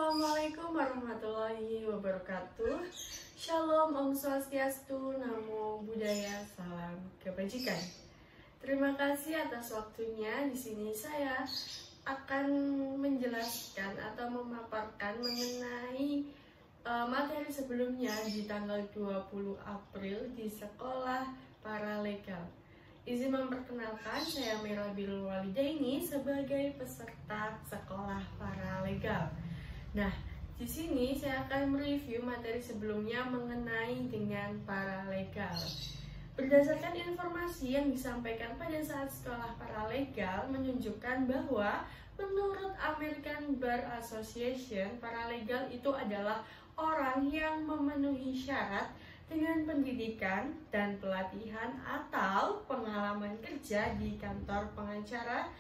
Assalamualaikum warahmatullahi wabarakatuh. Shalom, Om Swastiastu, Namo Buddhaya, salam kebajikan. Terima kasih atas waktunya. Di sini saya akan menjelaskan atau memaparkan mengenai materi sebelumnya di tanggal 20 April di Sekolah Paralegal. Izin memperkenalkan, saya Mira Birrul Walidaini sebagai peserta Sekolah Paralegal. Nah, di sini saya akan mereview materi sebelumnya mengenai dengan paralegal. Berdasarkan informasi yang disampaikan pada saat sekolah paralegal menunjukkan bahwa menurut American Bar Association, paralegal itu adalah orang yang memenuhi syarat dengan pendidikan dan pelatihan atau pengalaman kerja di kantor pengacara,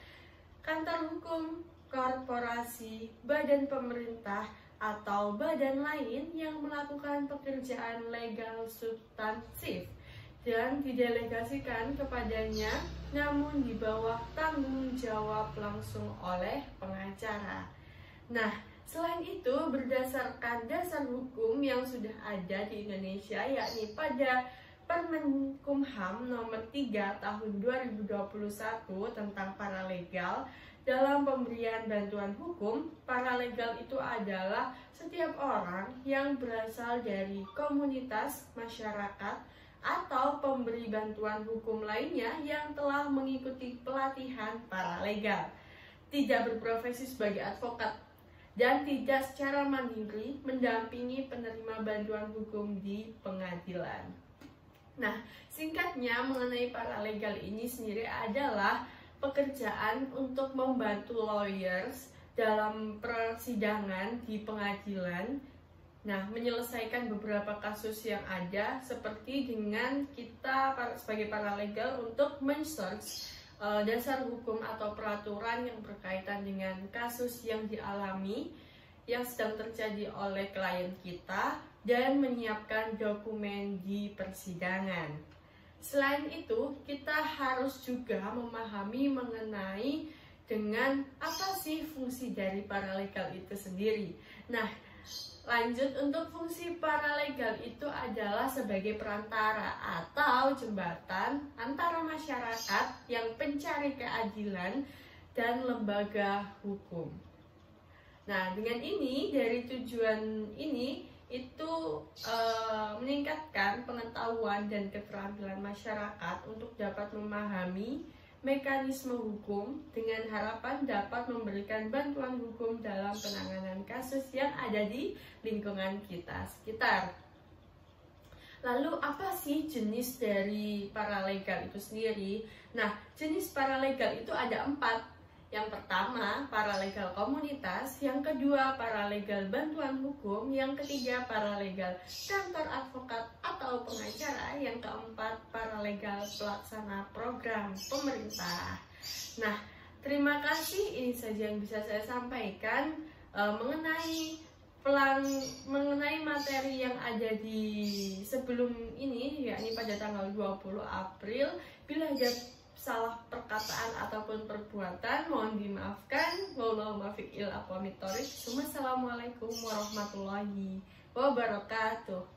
kantor hukum, korporasi, badan pemerintah, atau badan lain yang melakukan pekerjaan legal substansif dan didelegasikan kepadanya, namun di bawah tanggung jawab langsung oleh pengacara. Nah, selain itu, berdasarkan dasar hukum yang sudah ada di Indonesia, yakni pada Permenkumham nomor 3 tahun 2021 tentang paralegal, dalam pemberian bantuan hukum, paralegal itu adalah setiap orang yang berasal dari komunitas masyarakat atau pemberi bantuan hukum lainnya yang telah mengikuti pelatihan paralegal, tidak berprofesi sebagai advokat, dan tidak secara mandiri mendampingi penerima bantuan hukum di pengadilan. Nah, singkatnya mengenai paralegal ini sendiri adalah pekerjaan untuk membantu lawyers dalam persidangan di pengadilan. Nah, menyelesaikan beberapa kasus yang ada, seperti dengan kita sebagai paralegal untuk men-search dasar hukum atau peraturan yang berkaitan dengan kasus yang dialami, yang sedang terjadi oleh klien kita, dan menyiapkan dokumen di persidangan. Selain itu, kita harus juga memahami mengenai dengan apa sih fungsi dari paralegal itu sendiri. Nah, lanjut, untuk fungsi paralegal itu adalah sebagai perantara atau jembatan antara masyarakat yang pencari keadilan dan lembaga hukum. Nah, dengan ini, dari tujuan ini itu meningkatkan pengetahuan dan keterampilan masyarakat untuk dapat memahami mekanisme hukum dengan harapan dapat memberikan bantuan hukum dalam penanganan kasus yang ada di lingkungan kita sekitar. Lalu apa sih jenis dari paralegal itu sendiri? Nah, jenis paralegal itu ada 4. Yang pertama, paralegal komunitas. Yang kedua, paralegal bantuan hukum. Yang ketiga, paralegal kantor advokat atau pengacara. Yang keempat, paralegal pelaksana program pemerintah. Nah, terima kasih. Ini saja yang bisa saya sampaikan mengenai materi yang ada di sebelum ini, yakni pada tanggal 20 April. Bila ada salah perkataan ataupun perbuatan, mohon dimaafkan. Wallahu muwaffiq ila aqwamit thoriq. Wassalamualaikum warahmatullahi wabarakatuh.